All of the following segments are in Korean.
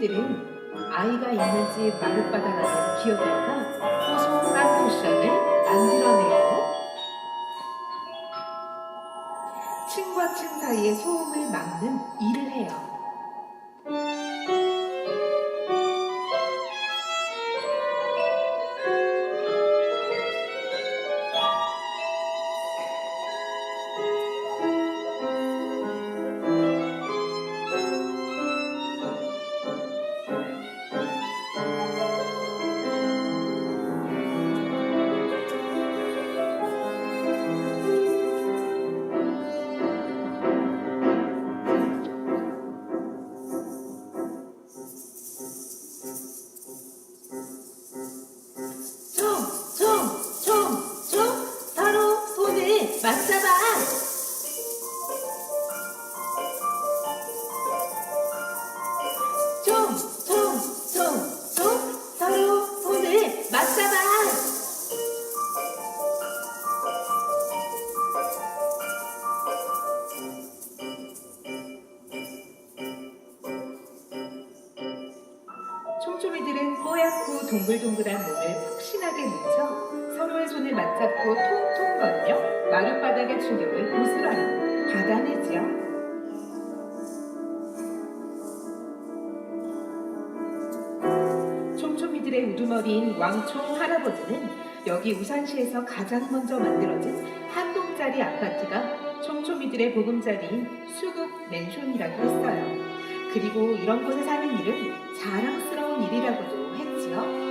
총총이들은 아이가 있는 집 마룻바닥 안으로 기어들어가 고소한 쿠션을 만들어내고 층과 층 사이의 소음을 막는 일을 해요. 서로 손을 맞잡아. 서로 손을 맞잡아. 촘촘이들은 뽀얗고 동글동글한 몸을 푹신하게 뭉쳐 서로의 손을 맞잡고 통통거리며 마룻바닥의 충격을 고스란히 받아내지요. 촘촘이들의 우두머리인 왕총 할아버지는 여기 우산시에서 가장 먼저 만들어진 한 동짜리 아파트가 촘촘이들의 보금자리인 수국 맨션이라고 했어요. 그리고 이런 곳에 사는 일은 자랑스러운 일이라고도 했지요.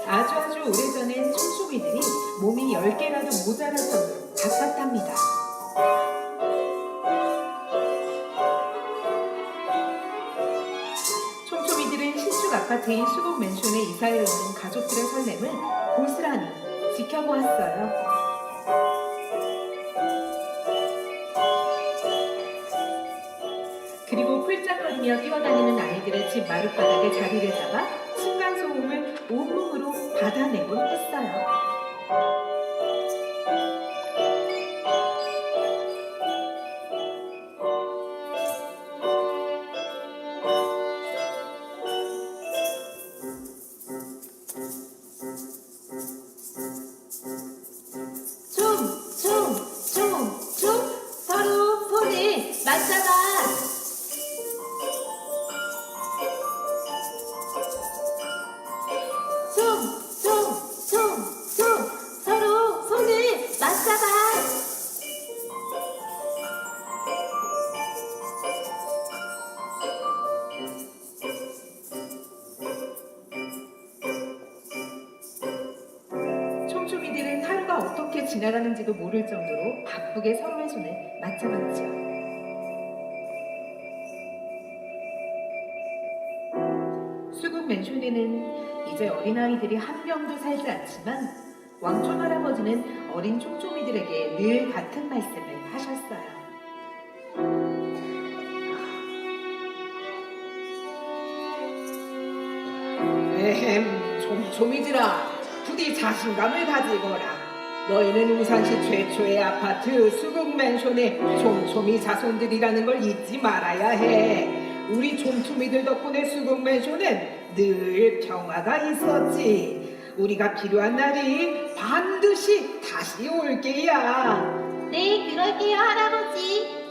아주 오래전엔 촘촘이들이 몸이 10개라도 모자랄 정도로 바빴답니다. 촘촘이들은 신축 아파트인 수국 맨션에 이사해오는 가족들의 설렘을 고스란히 지켜보았어요. 그리고 풀짝거리며 뛰어다니는 아이들의 집 마룻바닥에 자리를 잡아 층간소음을 온몸으로 받아내곤 했어요. 서로 손을 맞잡아. 서로 손을 맞잡아. 촘촘이들은 하루가 어떻게 지나가는지도 모를 정도로 바쁘게 서로의 손을 맞잡았지요. 수국 맨션에는 이제 어린아이들이 한 명도 살지 않지만 왕총 할아버지는 어린 촘촘이들에게 늘 같은 말씀을 하셨어요. 촘촘이들아, 부디 자신감을 가지거라. 너희는 우산시 최초의 아파트 수국 맨션의 촘촘이 자손들이라는 걸 잊지 말아야 해. 우리 촘촘이들 덕분에 수국 맨션은 늘 평화가 있었지. 우리가 필요한 날이 반드시 다시 올 게야. 네, 그럴게요, 할아버지.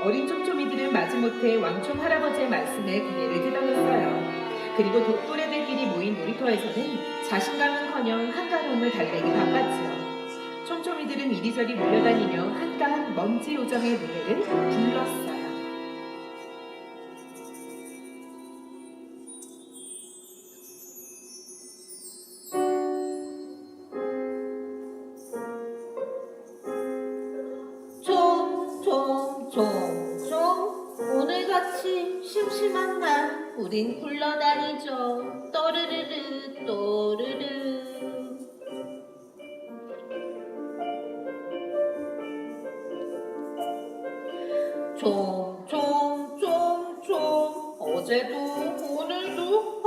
어린 촘촘이들은 마지못해 왕총 할아버지의 말씀에 고개를 끄덕였어요. 그리고 독도래들끼리 모인 놀이터에서는 자신감은커녕 한가로움을 달래기 바빴지요. 촘촘이들은 이리저리 몰려다니며 한가한 먼지 요정의 노래를 불렀어요. 오늘같이 심심한 날 우린 굴러다니죠. 또르르르 또르르. 어제도 오늘도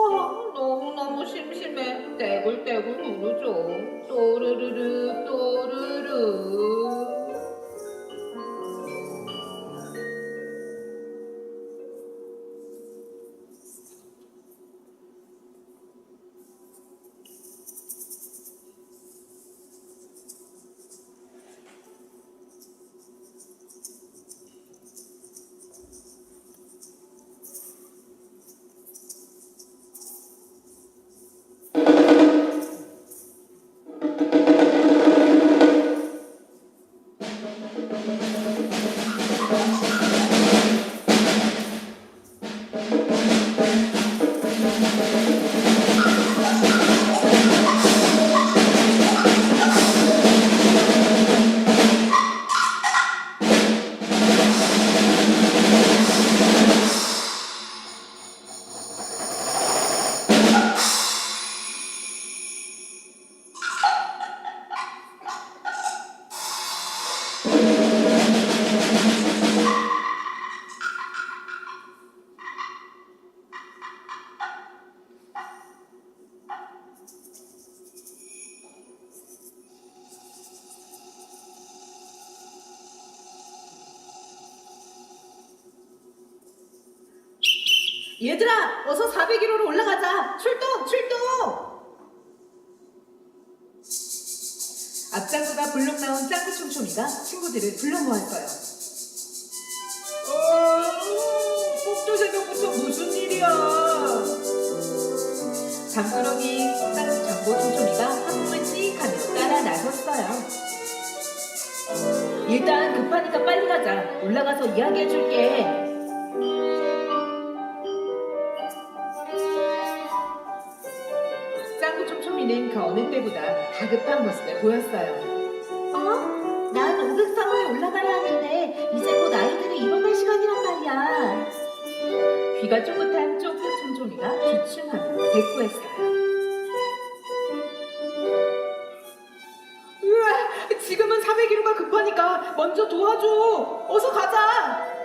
너무너무 심심해. 떼굴떼굴 구르죠. 또르르르 또르르. 얘들아, 어서 401호로 올라가자. 출동, 출동! 앞장구가 불룩 나온 짱구총총이가 친구들을 불러 모았어요. 꼭두 새벽부터 무슨 일이야? 잠구렁이 장보총총이가 한몸을 씩 하며 따라 나섰어요. 일단 급하니까 빨리 가자. 올라가서 이야기해줄게. 짱구총총이는 그 어느 때보다 다급한 모습을 보였어요. 난 503호에 올라가야 하는데 이제 곧 아이들이 일어날 시간이란 말이야. 귀가 쫑긋한 쫑긋총총이가 주춤하며 대꾸했어요. 으아, 지금은 401호가 급하니까 먼저 도와줘. 어서 가자.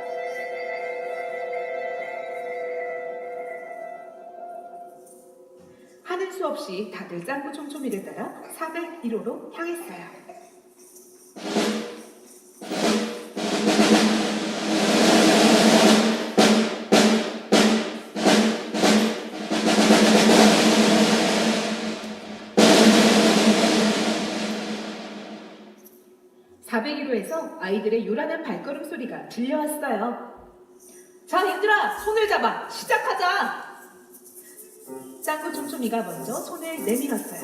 하는 수 없이 다들 짱구총총이를 따라 401호로 향했어요. (401호에서) 아이들의 요란한 발걸음 소리가 들려왔어요. 자, 얘들아, 손을 잡아 시작하자. 짱구총총이가 먼저 손을 내밀었어요.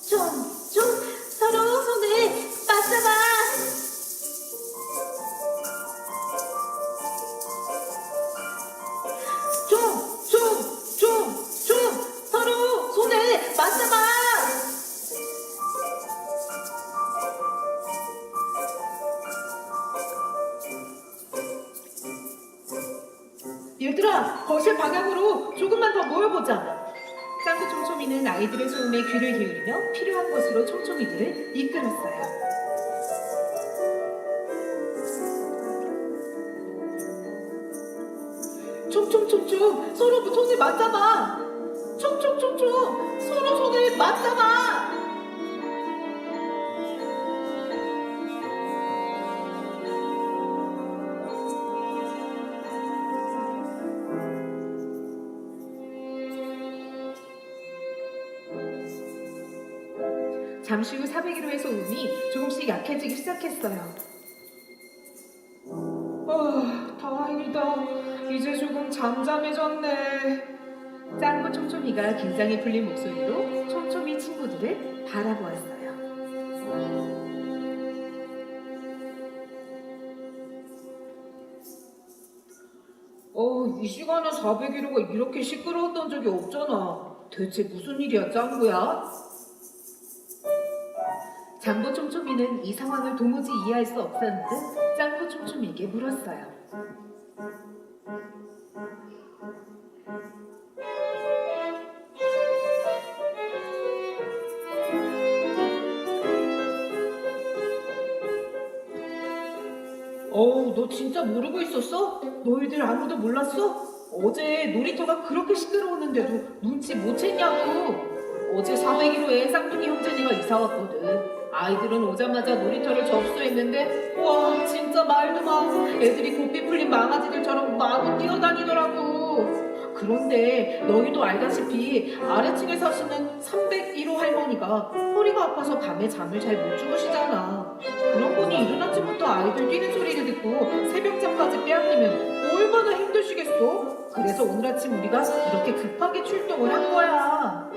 좀 서로 손을 맞잡아. 좀 서로 손을 맞잡아. 얘들아, 거실 방향으로 조금만 더 모여보자. 짱구총총이는 아이들의 소음에 귀를 기울이며 필요한 곳으로 총총이들을 이끌었어요. 총총총총, 서로 손을 맞잡아. 총총총총, 서로 손을 맞잡아. 잠시 후 401호의 소음이 조금씩 약해지기 시작했어요. 다행이다. 이제 조금 잠잠해졌네. 짱구총총이가 긴장이 풀린 목소리로 총총이 친구들을 바라보았어요. 이 시간에 401호가 이렇게 시끄러웠던 적이 없잖아. 대체 무슨 일이야, 짱구야? 잠보총총이는 이 상황을 도무지 이해할 수 없었는 듯 짱구총총이에게 물었어요. 너 진짜 모르고 있었어? 너희들 아무도 몰랐어? 어제 놀이터가 그렇게 시끄러웠는데도 눈치 못 챘냐고. 어제 401호에 쌍둥이 형제네가 이사 왔거든. 아이들은 오자마자 놀이터를 접수했는데 와 진짜 말도 마. 애들이 고삐 풀린 망아지들처럼 마구 뛰어다니더라고. 그런데 너희도 알다시피 아래층에 사시는 301호 할머니가 허리가 아파서 밤에 잠을 잘 못 주무시잖아. 그런 분이 일어난 아침부터 아이들 뛰는 소리를 듣고 새벽잠까지 빼앗기면 얼마나 힘드시겠어? 그래서 오늘 아침 우리가 이렇게 급하게 출동을 한 거야.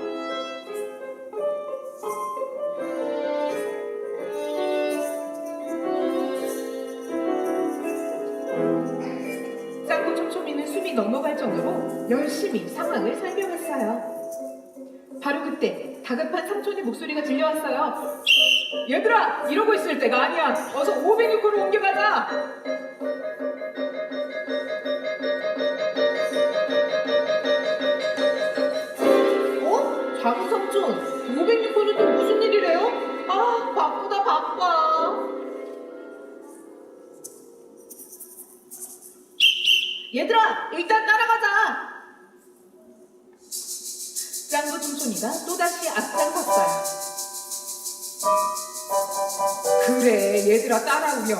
짱구 촘촘이는 숨이 넘어갈 정도로 열심히 상황을 설명했어요. 바로 그때 다급한 삼촌의 목소리가 들려왔어요. 얘들아, 이러고 있을 때가 아니야. 어서 506호로 옮겨가자. 어? 작은 삼촌, 506호는 또 무슨 일이래요? 아, 바쁘다 바빠. 얘들아, 일단 따라가자. 짱구 촘촘이가 또다시 앞장섰어요. 그래, 얘들아 따라오렴.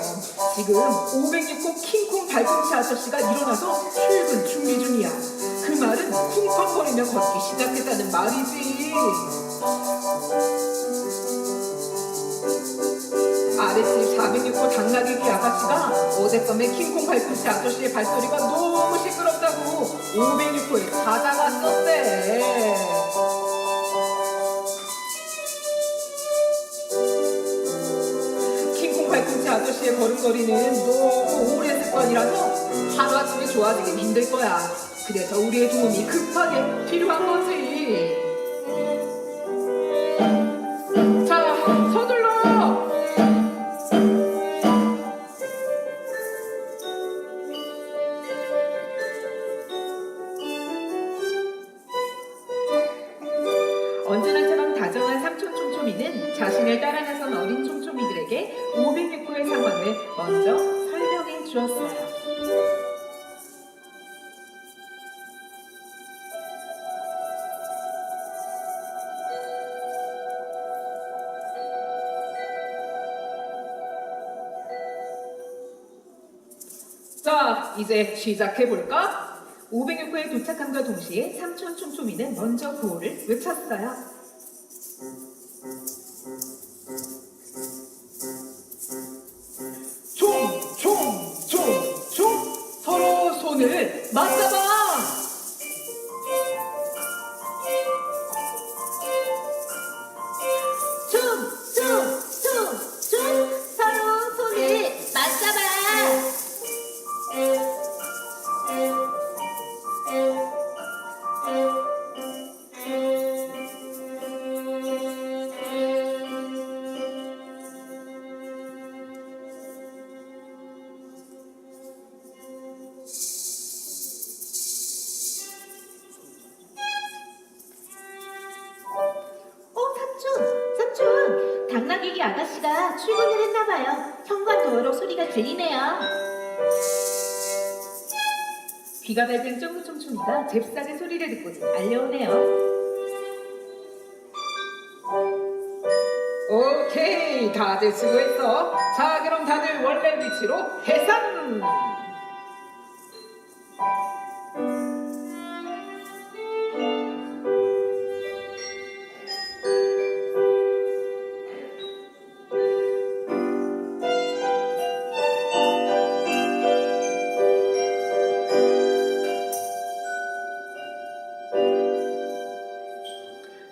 지금 506호 킹콩 발꿈치 아저씨가 일어나서 출근 준비 중이야. 그 말은 쿵쾅거리며 걷기 시작했다는 말이지. 아랫집 406호 당나귀 아가씨가 어젯밤에 킹콩 발꿈치 아저씨의 발소리가 너무 시끄럽다고 506호에 찾아갔었대. 킹콩 발꿈치 아저씨의 걸음걸이는 너무 오랜 습관이라서 하루아침에 좋아지긴 힘들 거야. 그래서 우리의 도움이 급하게 필요한 거지. 자, 서둘러! 언제나처럼 다정한 삼촌 촘촘이는 자신을 따라 나선 어린 촘촘이들에게 506호의 상황을 먼저 설명해 주었어요. 자, 이제 시작해볼까? 506호에 도착함과 동시에 삼촌 촘촘이는 먼저 구호를 외쳤어요. 총, 총, 총, 총! 서로 손을 맞잡아! 총, 총, 총, 총! 서로 손을 맞잡아! 삼촌! 당나귀 아가씨가 출근을 했나봐요. 현관도어로 소리가 들리네요. 귀가 밝은 쫑구 촘촘이가 잽싸게 소리를 듣고 알려오네요. 오케이, 다들 수고했어. 자, 그럼 다들 원래 위치로 해산!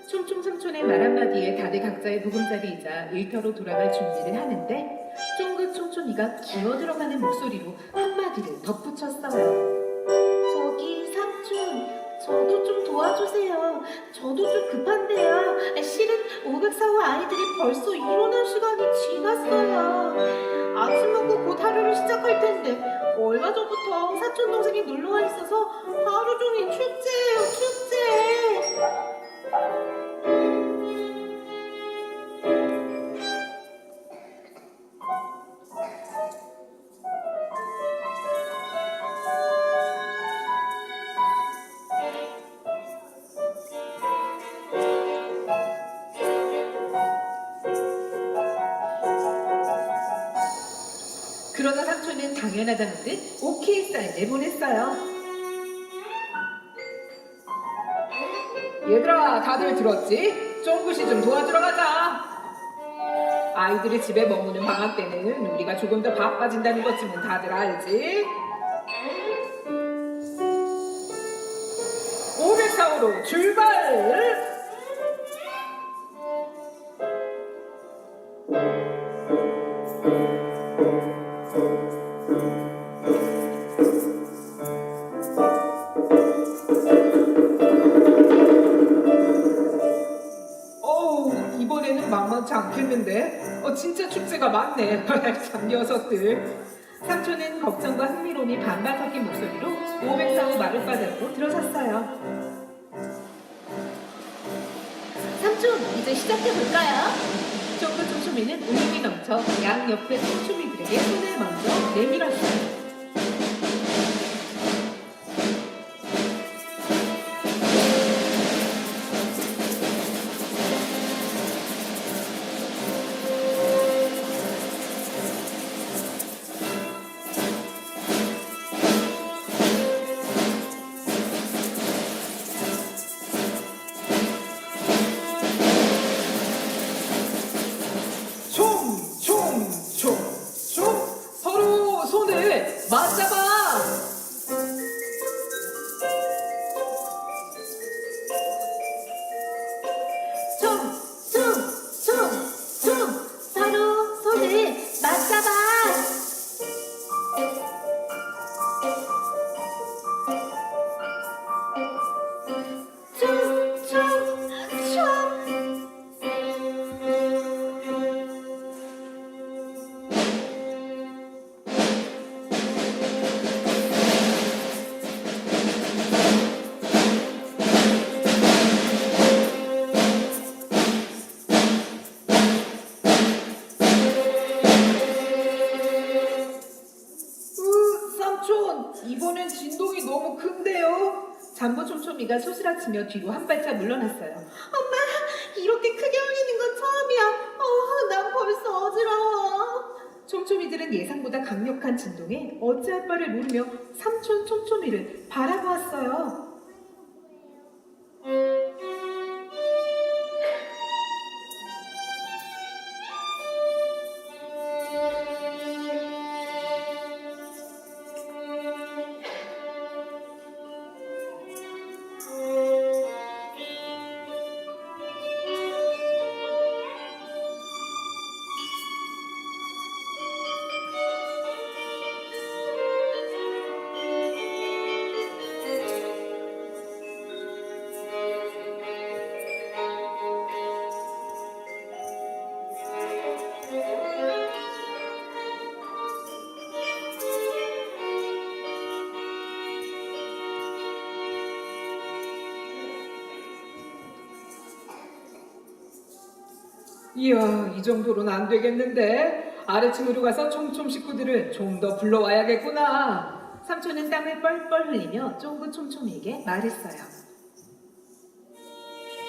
촘촘 삼촌의 말 한마디에 다들 각자의 보금자리이자 일터로 돌아갈 준비를 하는데 쫑긋 촘촘이가 기어들어가는 목소리로 한마디를 덧붙였어요. 저기 삼촌, 저도 좀 도와주세요. 저도 좀 급한데요. 실은 504호 아이들이 벌써 일어날 시간이 지났어요. 아침 먹고 곧 하루를 시작할 텐데 얼마 전부터 사촌 동생이 놀러와 있어서 하루 종일 축제예요, 축제. 당연하다는 듯 오케이 사인을 보냈어요. 얘들아, 다들 들었지? 쫑긋이 좀 도와주러 가자. 아이들이 집에 머무는 방학 때는 우리가 조금 더 바빠진다는 것쯤은 다들 알지? 504호로 출발! 이번에는 만만치 않겠는데? 진짜 축제가 많네. 참 녀석들. 삼촌은 걱정과 흥미로움이 반반 섞인 목소리로 504호 마룻바닥으로 들어섰어요. 삼촌, 이제 시작해볼까요? 쫑긋 촘촘이는 의욕이 넘쳐 양옆의 촘촘이들에게 손을 먼저 내밀었어요. 총! 서로 손을 맞잡아! 서로 손을 맞잡아! 삼촌, 이번엔 진동이 너무 큰데요? 잠보 촘촘이가 소스라치며 뒤로 한 발짝 물러났어요. 엄마, 이렇게 크게 울리는 건 처음이야. 난 벌써 어지러워. 촘촘이들은 예상보다 강력한 진동에 어찌할 바를 모르며 삼촌 촘촘이를 바라보았어요. 이야, 이 정도로는 안 되겠는데? 아래층으로 가서 촘촘 식구들을 좀 더 불러와야겠구나. 삼촌은 땀을 뻘뻘 흘리며 쫑긋 촘촘이에게 말했어요.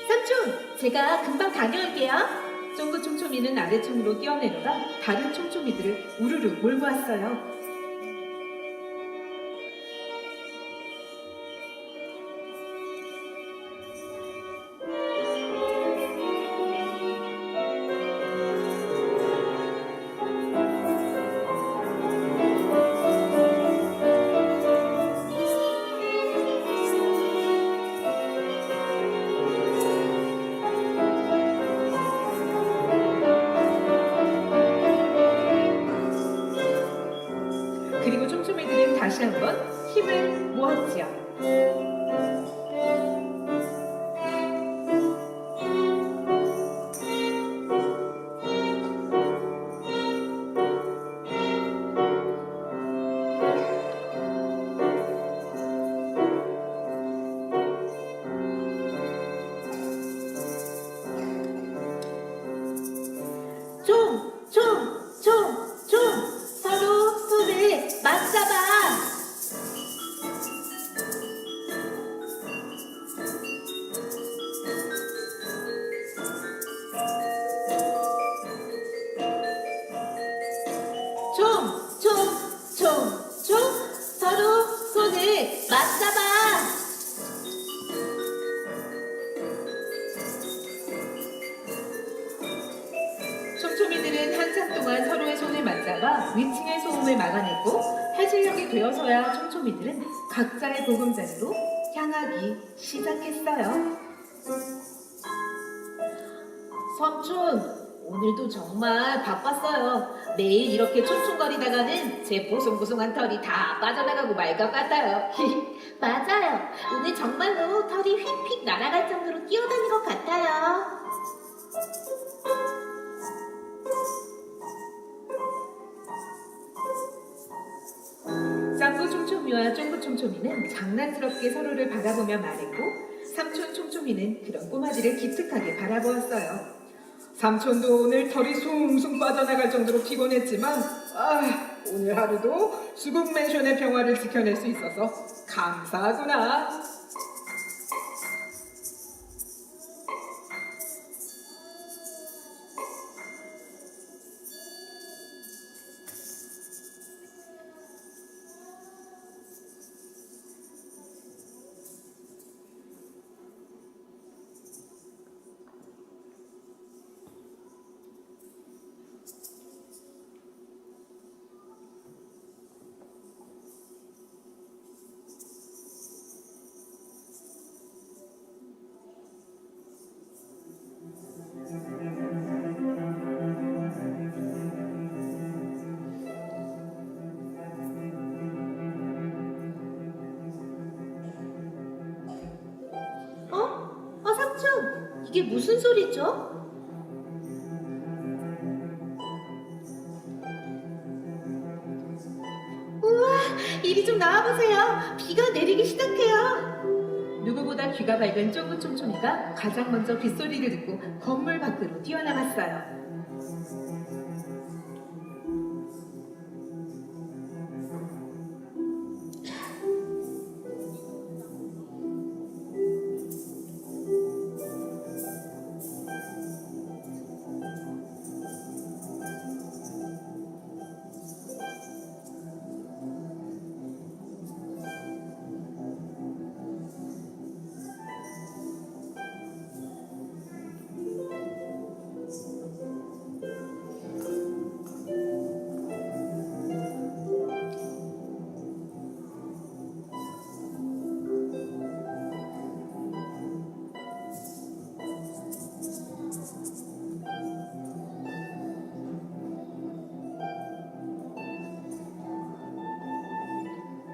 삼촌, 제가 금방 다녀올게요. 쫑긋 촘촘이는 아래층으로 뛰어내려가 다른 촘촘이들을 우르르 몰고 왔어요. 그리고 촘촘이들은 다시 한번 힘을 모았지요. 서로 손을 맞잡아. 왔나 봐. 촘촘이들은 한참 동안 서로의 손을 맞잡아 위층의 소음을 막아냈고 해질녘이 되어서야 촘촘이들은 각자의 보금자리로 향하기 시작했어요. 삼촌, 오늘도 정말 바빴어요. 매일 이렇게 촘촘거리다가는 제 보송보송한 털이 다 빠져나가고 말 것 같아요. 맞아요. 오늘 정말로 털이 휙휙 날아갈 정도로 뛰어다닌 것 같아요. 짱구 촘촘이와 쫑구 촘촘이는 장난스럽게 서로를 바라보며 말했고 삼촌 촘촘이는 그런 꼬마들을 기특하게 바라보았어요. 삼촌도 오늘 털이 숭숭 빠져나갈 정도로 피곤했지만 오늘 하루도 수국 맨션의 평화를 지켜낼 수 있어서 감사하구나. 삼촌, 이게 무슨 소리죠? 우와, 이리 좀 나와보세요. 비가 내리기 시작해요. 누구보다 귀가 밝은 쫑구 촘촘이가 가장 먼저 빗소리를 듣고 건물 밖으로 뛰어나갔어요.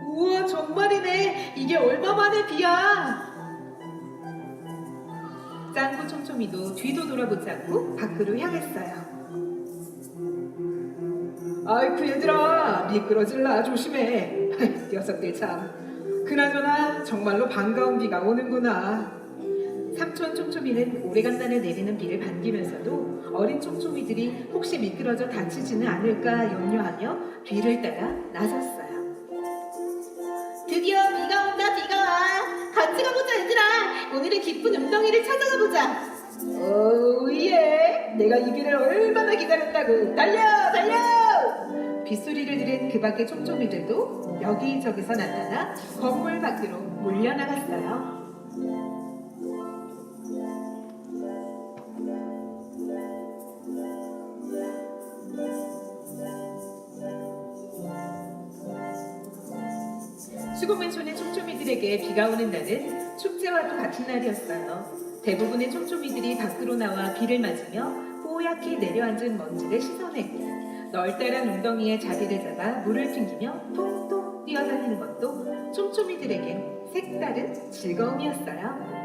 우와, 정말이네. 이게 얼마만의 비야. 짱구 촘촘이도 뒤도 돌아보지 않고 밖으로 향했어요. 아이쿠 얘들아, 미끄러질라 조심해. 녀석들 참. 그나저나 정말로 반가운 비가 오는구나. 삼촌 촘촘이는 오래간만에 내리는 비를 반기면서도 어린 촘촘이들이 혹시 미끄러져 다치지는 않을까 염려하며 비를 따라 나섰어요. 드디어 비가 온다, 비가 와. 같이 가보자, 얘들아. 오늘은 기쁜 웅덩이를 찾아가 보자. 오예, 내가 이 비를 얼마나 기다렸다고. 달려 달려. 빗소리를 들은 그 밖의 촘촘이들도 여기저기서 나타나 건물 밖으로 몰려나갔어요. 수국맨촌의 촘촘이들에게 비가 오는 날은 축제와도 같은 날이었어요. 대부분의 촘촘이들이 밖으로 나와 비를 맞으며 뽀얗게 내려앉은 먼지를 씻어내고 널따란 웅덩이에 자리를 잡아 물을 튕기며 통통 뛰어다니는 것도 촘촘이들에겐 색다른 즐거움이었어요.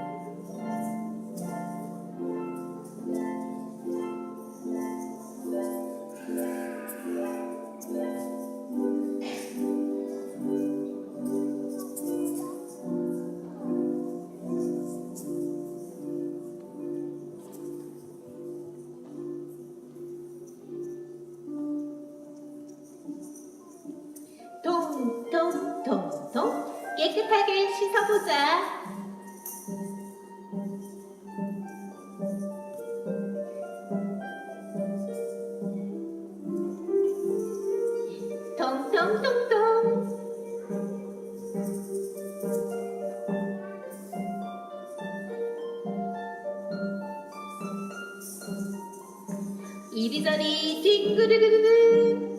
통통통통 깨끗하게 씻어보자. 통통통통 이리저리 뒹구르르르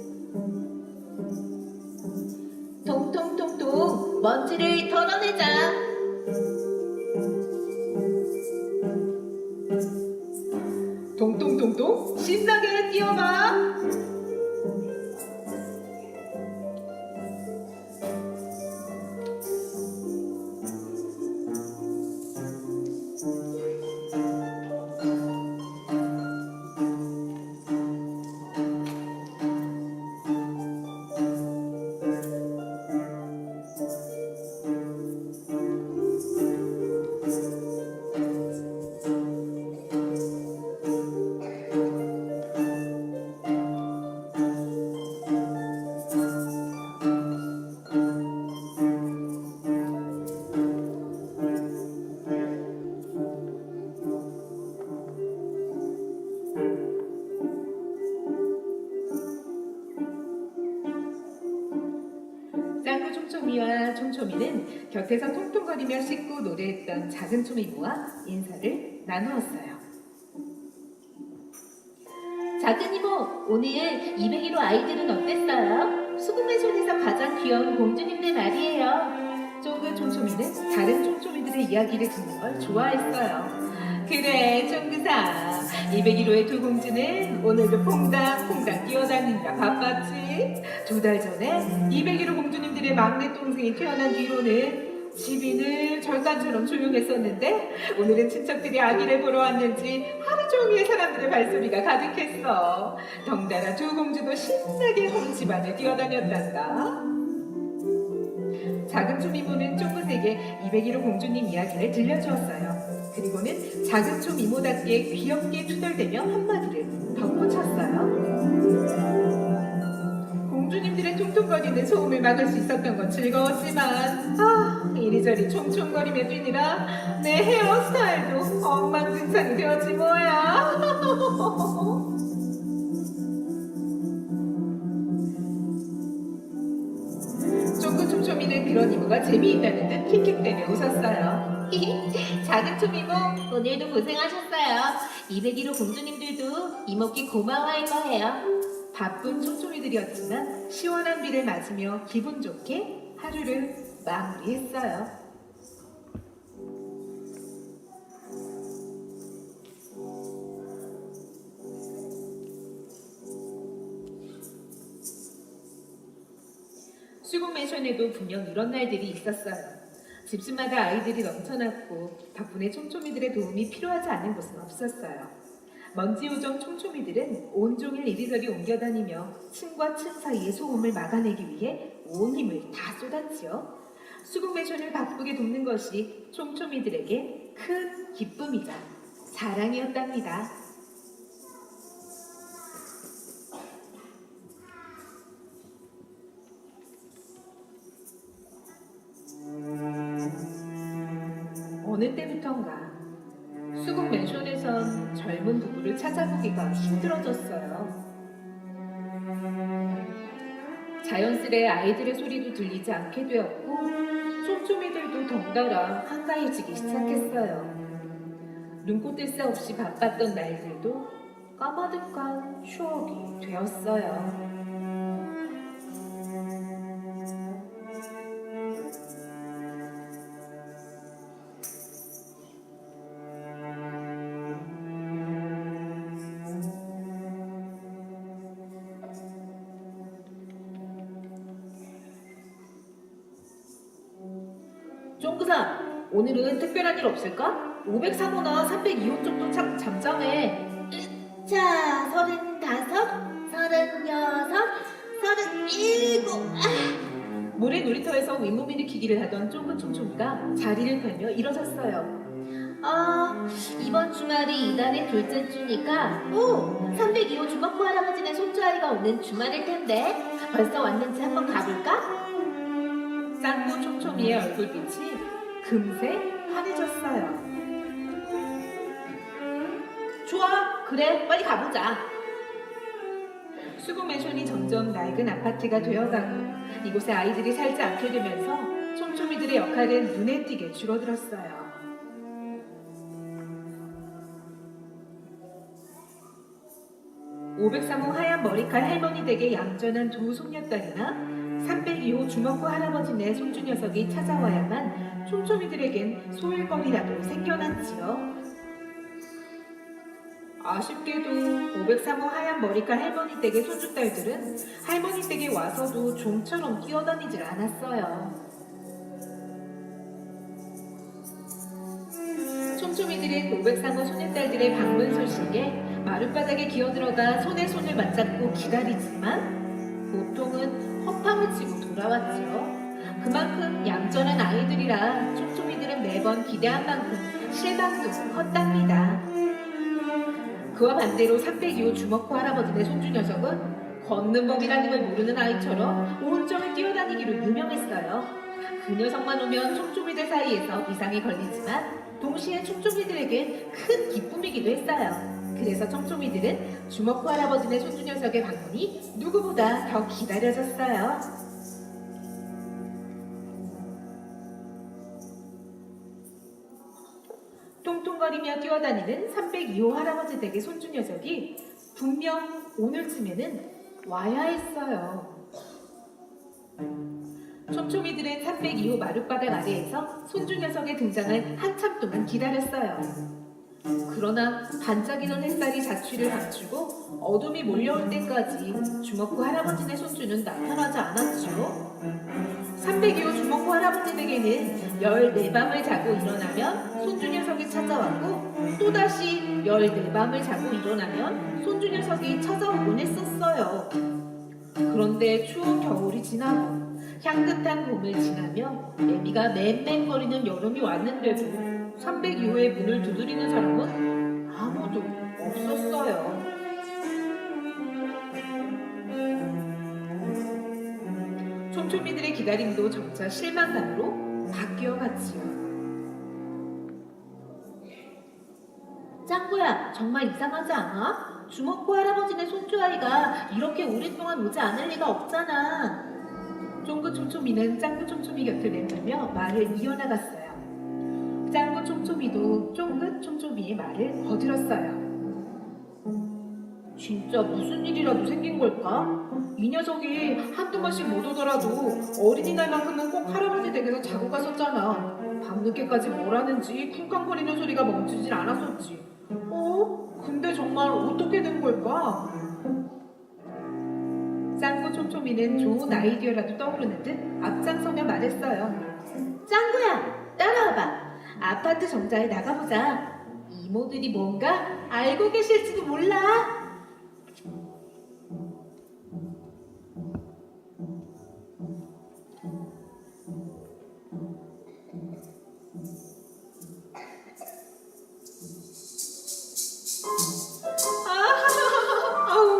통통통통 먼지를 털어내자. 동동동동 신나게 뛰어봐. 짱구 촘촘이와 촘촘이는 곁에서 통통거리며 씻고 노래했던 작은 촘이모와 인사를 나누었어요. 작은 이모, 오늘 201호 아이들은 어땠어요? 수국맨손에서 가장 귀여운 공주님들 말이에요. 쫑구 촘촘이는 다른 촘촘이들의 이야기를 듣는 걸 좋아했어요. 그래, 쫑구사. 201호의 두 공주는 오늘도 퐁당퐁당 뛰어다니느라 바빴지. 2달 전에 201호 공주님들의 막내 동생이 태어난 뒤로는 집이 늘 절간처럼 조용했었는데 오늘은 친척들이 아기를 보러 왔는지 하루 종일 사람들의 발소리가 가득했어. 덩달아 두 공주도 신나게 온 집안을 뛰어다녔단다. 작은 촘이모는 쫑구에게 201호 공주님 이야기를 들려주었어요. 그리고는 작은 촘이모답게 귀엽게 투덜대며 한마디를 덧붙였어요. 공주님들의 통통거리는 소음을 막을 수 있었던 건 즐거웠지만 이리저리 총총거리며 뛰느라 내 헤어스타일도 엉망진창이 되었지 뭐야. 쫑구 촘촘이는 그런 이모가 재미있다는 듯 킥킥대며 웃었어요. 작은 촘이모, 오늘도 고생하셨어요. 201호 공주님들도 이모께 고마워할 거예요. 바쁜 촘촘이들이었지만 시원한 비를 맞으며 기분 좋게 하루를 마무리했어요. 수국맨션에도 분명 이런 날들이 있었어요. 집집마다 아이들이 넘쳐났고 덕분에 촘촘이들의 도움이 필요하지 않은 곳은 없었어요. 먼지요정 촘촘이들은 온종일 이리저리 옮겨다니며 층과 층 사이의 소음을 막아내기 위해 온 힘을 다 쏟았지요. 수국맨션을 바쁘게 돕는 것이 촘촘이들에게 큰 기쁨이자 자랑이었답니다. 어느 때부턴가 수국 맨션에선 젊은 부부를 찾아보기가 힘들어졌어요. 자연스레 아이들의 소리도 들리지 않게 되었고 촘촘이들도 덩달아 한가해지기 시작했어요. 눈꽃뜰 새 없이 바빴던 날들도 까마득한 추억이 되었어요. 쫑구사, 오늘은 특별한 일 없을까? 503호나 302호 쪽도 참 잠잠해. 자, 35, 36, 37. 모래 놀이터에서 윗몸 일으키기를 하던 쫑구 촘촘이가 자리를 펴며 일어섰어요. 이번 주말이 이달의 둘째 주니까 302호 주먹구 할아버지네 손주아이가 오는 주말일 텐데 벌써 왔는지 한번 가볼까? 짱구 촘촘이의 얼굴빛이 금세 환해졌어요. 좋아, 그래, 빨리 가보자. 수국 맨션이 점점 낡은 아파트가 되어가고 이곳에 아이들이 살지 않게 되면서 촘촘이들의 역할은 눈에 띄게 줄어들었어요. 503호 하얀 머리칼 할머니 댁의 얌전한 두 손녀딸이나 302호 주먹구 할아버지네 손주 녀석이 찾아와야만 촘촘이들에겐 소일거리라도 생겨났지요. 아쉽게도 503호 하얀 머리칼 할머니 댁의 손주딸들은 할머니 댁에 와서도 좀처럼 뛰어다니질 않았어요. 촘촘이들은 503호 소녀딸들의 방문 소식에 마룻바닥에 기어들어가 손에 손을 맞잡고 기다리지만 보통은 헛방을 치고 돌아왔지요. 그만큼 얌전한 아이들이라 촘촘이들은 매번 기대한 만큼 실망도 컸답니다. 그와 반대로 302호 주먹구 할아버지네 손주 녀석은 걷는 법이라는 걸 모르는 아이처럼 온종일 뛰어다니기로 유명했어요. 그 녀석만 오면 촘촘이들 사이에서 이상이 걸리지만 동시에 촘촘이들에겐 큰 기쁨이기도 했어요. 그래서 촘촘이들은 주먹구 할아버지네 손주 녀석의 방문이 누구보다 더 기다려졌어요. 통통거리며 뛰어다니는 302호 할아버지 댁의 손주 녀석이 분명 오늘쯤에는 와야 했어요. 촘촘이들은 302호 마룻바닥 아래에서 손주 녀석의 등장을 한참 동안 기다렸어요. 그러나 반짝이는 햇살이 자취를 감추고 어둠이 몰려올 때까지 주먹구 할아버지네 손주는 나타나지 않았지요. 302호 주먹구 할아버지 댁에는 14밤을 자고 일어나면 손주 녀석이 찾아왔고 또다시 14밤을 자고 일어나면 손주 녀석이 찾아오곤 했었어요. 그런데 추운 겨울이 지나고 향긋한 봄을 지나며 애미가 맹맹거리는 여름이 왔는데도 302호의 문을 두드리는 사람은 아무도 없었어요. 촘촘이들의 기다림도 점차 실망감으로 바뀌어갔지요. 짱구야, 정말 이상하지 않아? 주먹구 할아버지네 손주아이가 이렇게 오랫동안 오지 않을 리가 없잖아. 쫑구 촘촘이는 짱구 촘촘이 곁을 내밀며 말을 이어나갔어요. 짱구 촘촘이도 쫑긋 촘촘이의 말을 거들었어요. 진짜 무슨 일이라도 생긴 걸까? 이 녀석이 한두 번씩 못 오더라도 어린이날만큼은 꼭 할아버지 댁에서 자고 갔었잖아. 밤늦게까지 뭘 하는지 쿵쾅거리는 소리가 멈추질 않았었지. 근데 정말 어떻게 된 걸까? 짱구 촘촘이는 좋은 아이디어라도 떠오르는 듯 앞장서며 말했어요. 짱구야, 따라와봐. 아파트 정자에 나가보자. 이모들이 뭔가 알고 계실지도 몰라.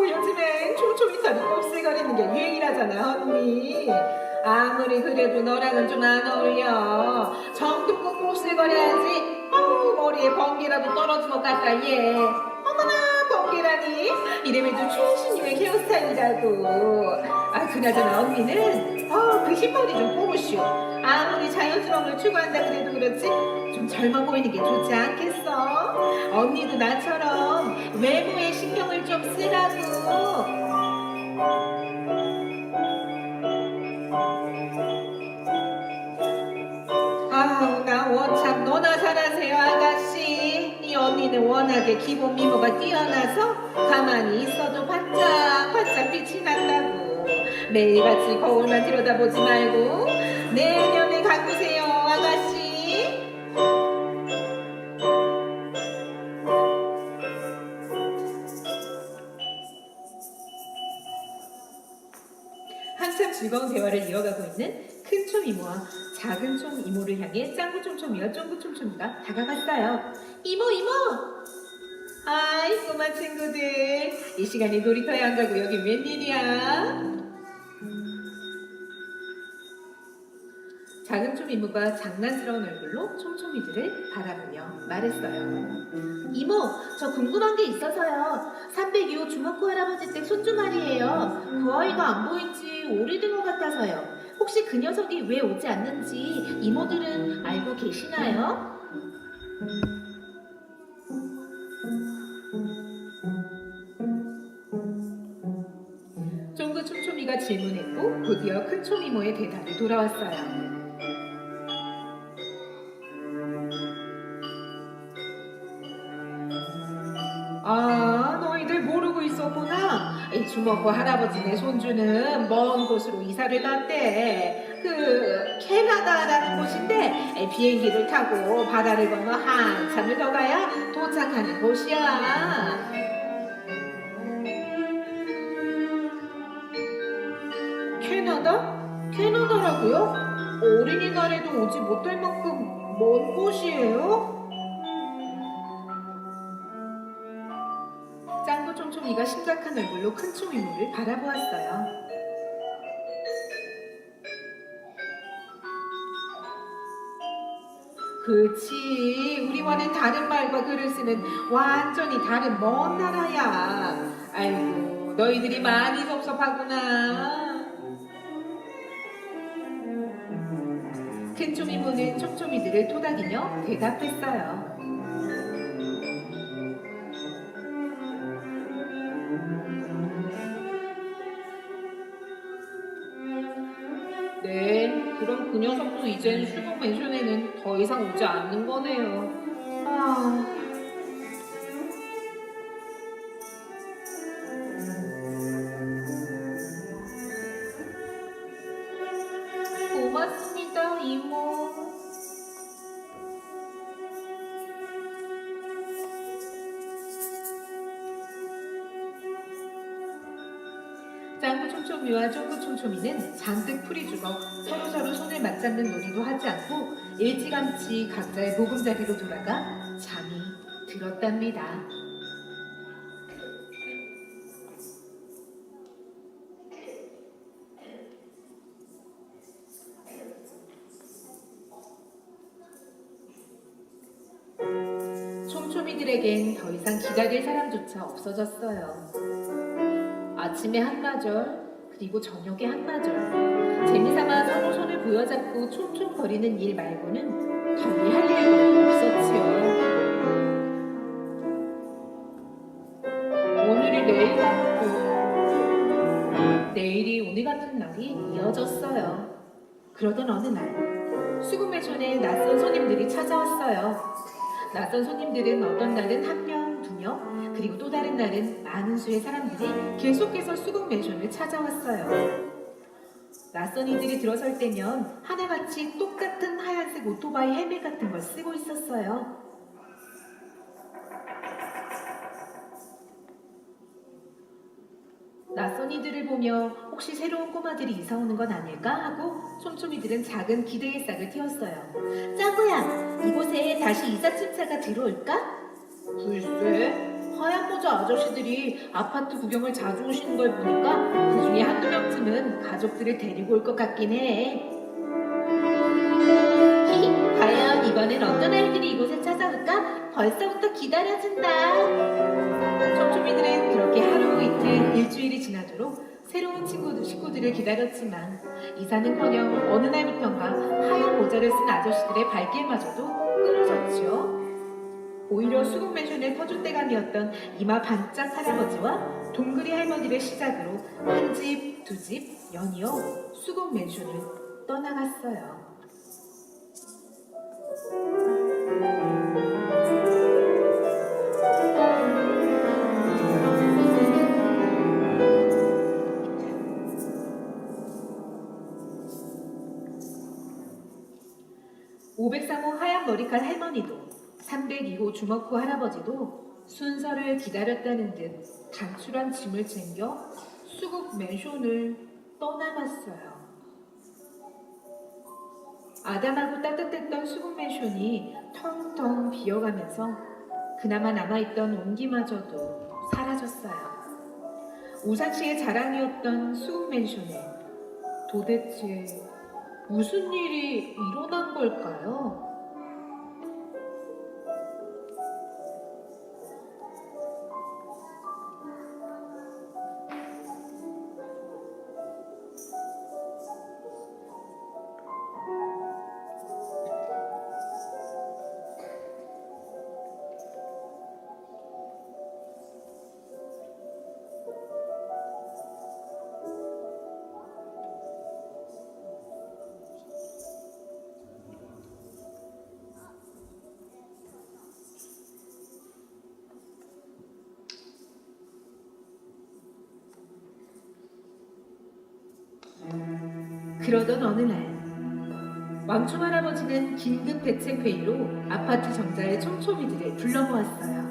요즘엔 촘촘이 털이 곱슬거리는 게 유행이라잖아, 언니. 아무리 그래도 너랑은 좀 안 어울려. 정도껏 곱슬거려야지. 머리에 번개라도 떨어진 것 같다, 얘. 어머나, 번개라니. 이래봬도 최신 유행 헤어스타일이라고. 그나저나 언니는 그 흰머리 좀 뽑으시오. 아무리 자연스러움을 추구한다 그래도 그렇지 좀 젊어 보이는 게 좋지 않겠어? 언니도 나처럼 외모에 신경을 좀 쓰라고. 나 원참 너나 잘하세요, 아가씨. 이 언니는 워낙에 기본 미모가 뛰어나서 가만히 있어도 반짝반짝 빛이 난다고. 매일같이 거울만 들여다보지 말고 내면을 가꾸세요, 아가씨. 한참 즐거운 대화를 이어가고 있는 큰 총 이모와 작은 총 이모를 향해 짱구 촘촘이와 쫑구 촘촘이가 다가갔어요. 이모! 아이, 꼬마 친구들. 이 시간에 놀이터에 안 가고 여기 웬일이야? 작은 총 이모가 장난스러운 얼굴로 촘촘이들을 바라보며 말했어요. 이모, 저 궁금한 게 있어서요. 302호 주먹구 할아버지 댁 손주 말이에요. 그 아이가 안 보인 지 오래된 것 같아서요. 혹시 그 녀석이 왜 오지 않는지 이모들은 알고 계시나요? 촌촌이가 질문했고 곧이어 큰촌 이모의 대답이 돌아왔어요. 아, 너희들 모르고 있었구나. 이 주먹과 할아버지네 손주는 먼 곳으로 이사를 갔대. 그 캐나다라는 곳인데 비행기를 타고 바다를 건너 한참을 더 가야 도착하는 곳이야. 캐나다? 캐나다라고요? 어린이날에도 오지 못할 만큼 먼 곳이에요? 짱구 촘촘이가 심각한 얼굴로 큰총 이모를 바라보았어요. 그치, 우리와는 다른 말과 글을 쓰는 완전히 다른 먼 나라야. 아이고, 너희들이 많이 섭섭하구나. 큰총 이모는 촘촘이들을 토닥이며 대답했어요. 네, 그럼 그 녀석도 이젠 수국 맨션에는 더 이상 오지 않는 거네요. 아... 고맙습니다, 이모. 짱구 촘촘이와 쫑구 촘촘이는 잔뜩 풀이 죽어 서로서로 손을 맞잡는 놀이도 하지 않고 일찌감치 각자의 보금자리로 돌아가 잠이 들었답니다. 촘촘이들에겐 더 이상 기다릴 사람조차 없어졌어요. 아침에 한나절, 그리고 저녁에 한나절. 재미삼아 서로 손을 부여잡고 촘촘거리는 일 말고는 달리 할 일도 없었지요. 오늘이 내일 같고 내일이 오늘 같은 날이 이어졌어요. 그러던 어느 날 수국매촌에 낯선 손님들이 찾아왔어요. 낯선 손님들은 어떤 날은 한 명, 두 명, 그리고 또 다른 날은 많은 수의 사람들이 계속해서 수국 맨션을 찾아왔어요. 낯선 이들이 들어설 때면 하나같이 똑같은 하얀색 오토바이 헬멧 같은 걸 쓰고 있었어요. 낯선 이들을 보며 혹시 새로운 꼬마들이 이사 오는 건 아닐까 하고 촘촘이들은 작은 기대의 싹을 틔웠어요. 짱구야, 이곳에 다시 이사 침차가 들어올까? 글쎄, 하얀 모자 아저씨들이 아파트 구경을 자주 오시는 걸 보니까 그 중에 한두 명쯤은 가족들을 데리고 올 것 같긴 해. 히히, 과연 이번엔 어떤 아이들이 이곳에 찾아올까? 벌써부터 기다려진다. 촘촘이들은 그렇게 하루 이틀 일주일이 지나도록 새로운 식구들을 기다렸지만 이사는커녕 어느 날부턴가 하얀 모자를 쓴 아저씨들의 발길마저도 끊어졌지요. 오히려 수국 맨션의 터줏대감이었던 이마 반짝 할아버지와 동그리 할머니를 시작으로 한 집, 두 집 연이어 수국 맨션을 떠나갔어요. (503호) 하얀 머리칼 할머니도 302호 주먹구 할아버지도 순서를 기다렸다는 듯 단출한 짐을 챙겨 수국 맨션을 떠나갔어요. 아담하고 따뜻했던 수국 맨션이 텅텅 비어가면서 그나마 남아있던 온기마저도 사라졌어요. 우산시의 자랑이었던 수국 맨션에 도대체 무슨 일이 일어난 걸까요? 그러던 어느 날 왕충 할아버지는 긴급 대책 회의로 아파트 정자의 촘촘이들을 불러 모았어요.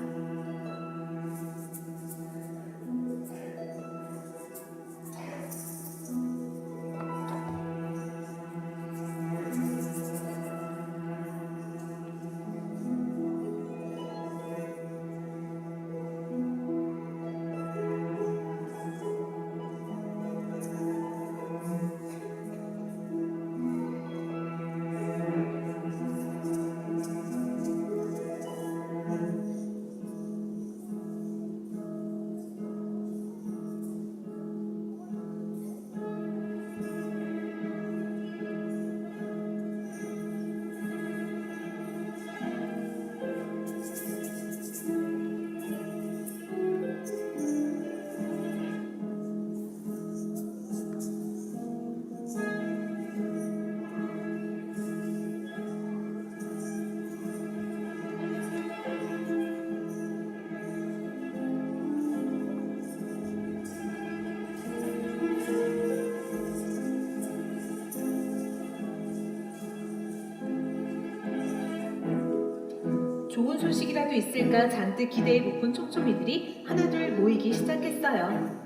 좋은 소식이라도 있을까 잔뜩 기대에 고픈 촘촘이들이 하나둘 모이기 시작했어요.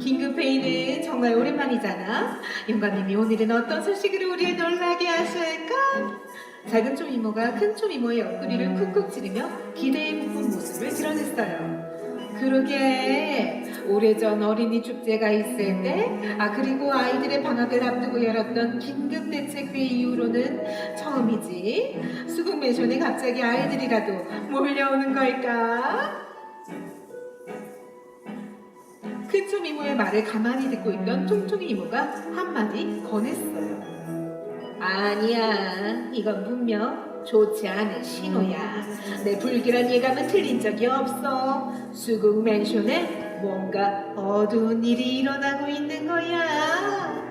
긴급 회의는 정말 오랜만이잖아. 영감님이 오늘은 어떤 소식으로 우리를 놀라게 하실까? 작은 촘 이모가 큰 촘 이모의 옆구리를 쿡쿡 찌르며 기대에 고픈 모습을 드러냈어요. 그러게 오래전 어린이 축제가 있을 때, 그리고 아이들의 방학을 앞두고 열었던 긴급 대책 회의 이후로는 처음이지. 수국 맨션에 갑자기 아이들이라도 몰려오는 걸까? 큰 촘 이모의 말을 가만히 듣고 있던 퉁퉁이 이모가 한마디 권했어요. 아니야, 이건 분명 좋지 않은 신호야. 내 불길한 예감은 틀린 적이 없어. 수국 맨션에 뭔가 어두운 일이 일어나고 있는 거야.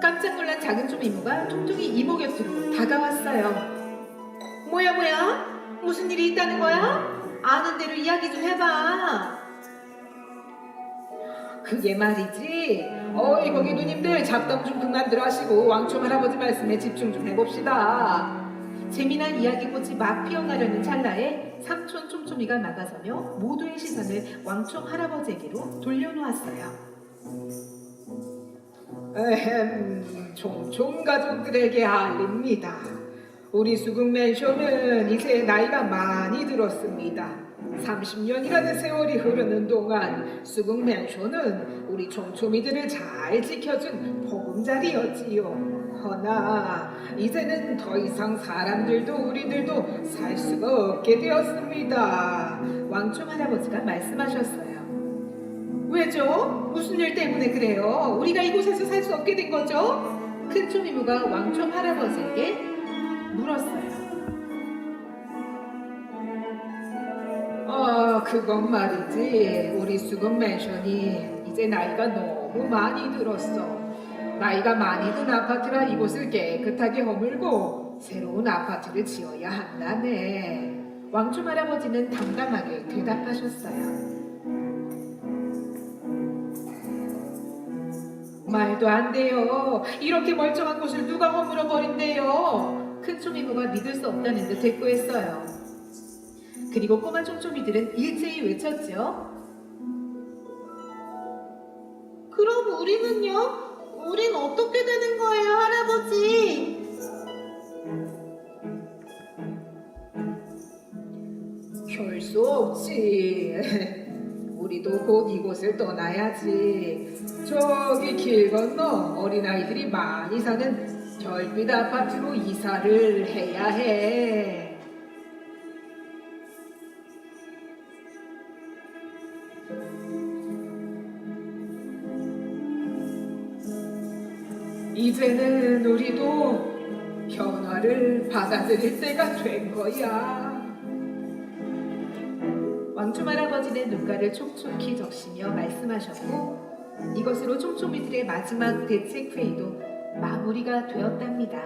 깜짝 놀란 작은 촘 이모가 퉁퉁이 이모 곁으로 다가왔어요. 뭐야? 무슨 일이 있다는 거야? 아는 대로 이야기 좀 해봐. 그게 말이지. 어이 거기 누님들 잡담 좀 그만들 하시고 왕충 할아버지 말씀에 집중 좀 해봅시다. 재미난 이야기꽃이 막 피어나려는 찰나에 삼촌 촘촘이가 나가서며 모두의 시선을 왕충 할아버지에게로 돌려놓았어요. 촘촘 가족들에게 알립니다. 우리 수국 맨션은 이제 나이가 많이 들었습니다. 30년이라는 세월이 흐르는 동안 수국 맨션은 우리 촘촘이들을 잘 지켜준 보금자리였지요. 허나 이제는 더 이상 사람들도 우리들도 살 수가 없게 되었습니다. 왕충 할아버지가 말씀하셨어요. 왜죠? 무슨 일 때문에 그래요? 우리가 이곳에서 살 수 없게 된 거죠? 큰 촘 이모가 왕충 할아버지에게 물었어요. 그건 말이지. 우리 수국 맨션이 이제 나이가 너무 많이 들었어. 나이가 많이 든 아파트라 이곳을 깨끗하게 허물고 새로운 아파트를 지어야 한다네. 왕충 할아버지는 담담하게 대답하셨어요. 말도 안 돼요. 이렇게 멀쩡한 곳을 누가 허물어 버린대요. 큰 촘 이모가 믿을 수 없다는 듯 대꾸했어요. 그리고 꼬마 촘촘이들은 일제히 외쳤죠. 그럼 우리는요? 우린 어떻게 되는 거예요, 할아버지? 별 수 없지. 우리도 곧 이곳을 떠나야지. 저기 길 건너 어린아이들이 많이 사는 별빛 아파트로 이사를 해야 해. 이제는 우리도 변화를 받아들일 때가 된 거야. 왕충 할아버지는 눈가를 촉촉히 적시며 말씀하셨고 이것으로 촘촘이들의 마지막 대책 회의도 마무리가 되었답니다.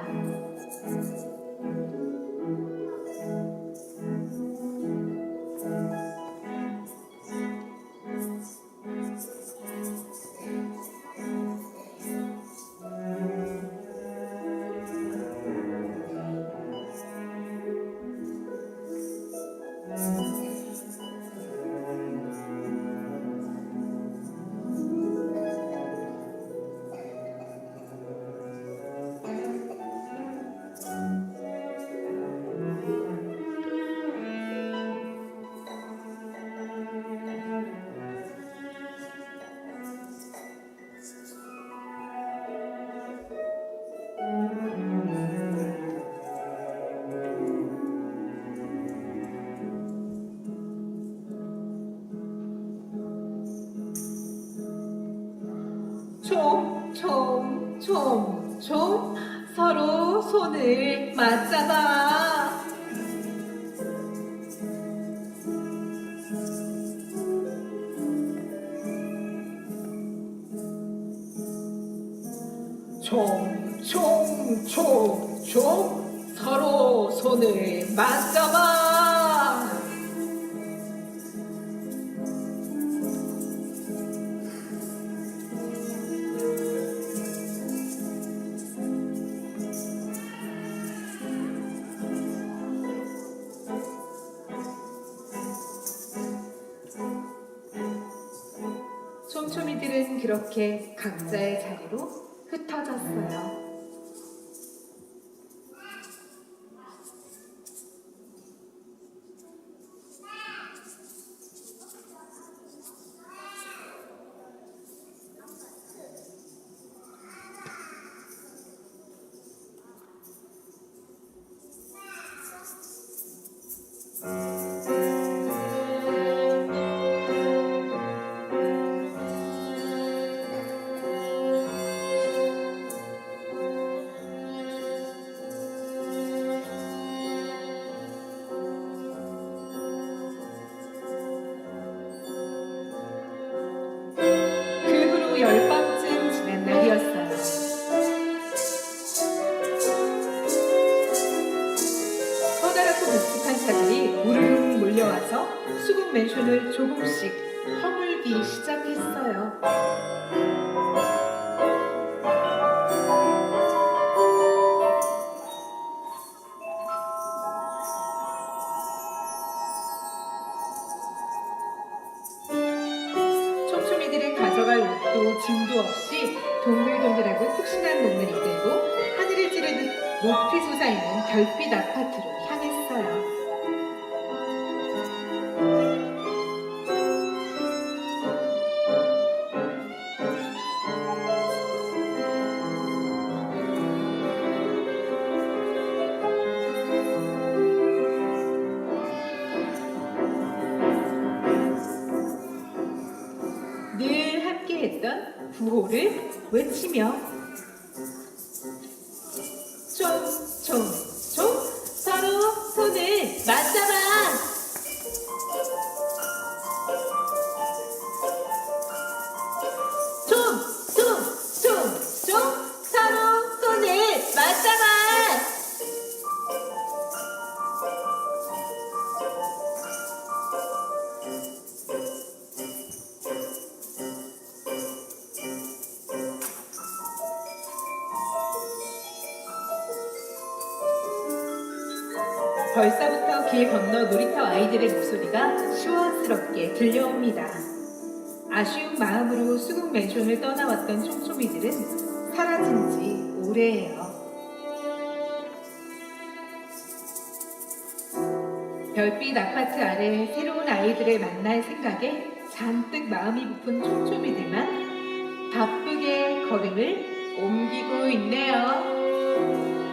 총 서로 손을 맞잡아. 총 서로 손을 맞잡아. 촘촘이들은 그렇게 각자의 자리로 흩어졌어요. 그 후로 10밤쯤 지난 날이었어요. 커다랗고 묵직한 차들이 우르르 몰려와서 수국 맨션을 조금씩 허물기 시작했어요. 촘촘이들은 가져갈 옷도 짐도 없이 동글동글하고 푹신한 몸을 이끌고 하늘을 찌르듯 높이 솟아있는 별빛 아파트로 향했어요. 늘 함께했던 구호를 외치며 총 서로 손을 맞잡아. 총 서로 손을 맞잡아. 벌써부터 길 건너 놀이터 아이들의 목소리가 시원스럽게 들려옵니다. 아쉬운 마음으로 수국 맨션을 떠나왔던 촘촘이들은 사라진 지 오래예요. 별빛 아파트 아래 새로운 아이들을 만날 생각에 잔뜩 마음이 부푼 촘촘이들만 바쁘게 걸음을 옮기고 있네요.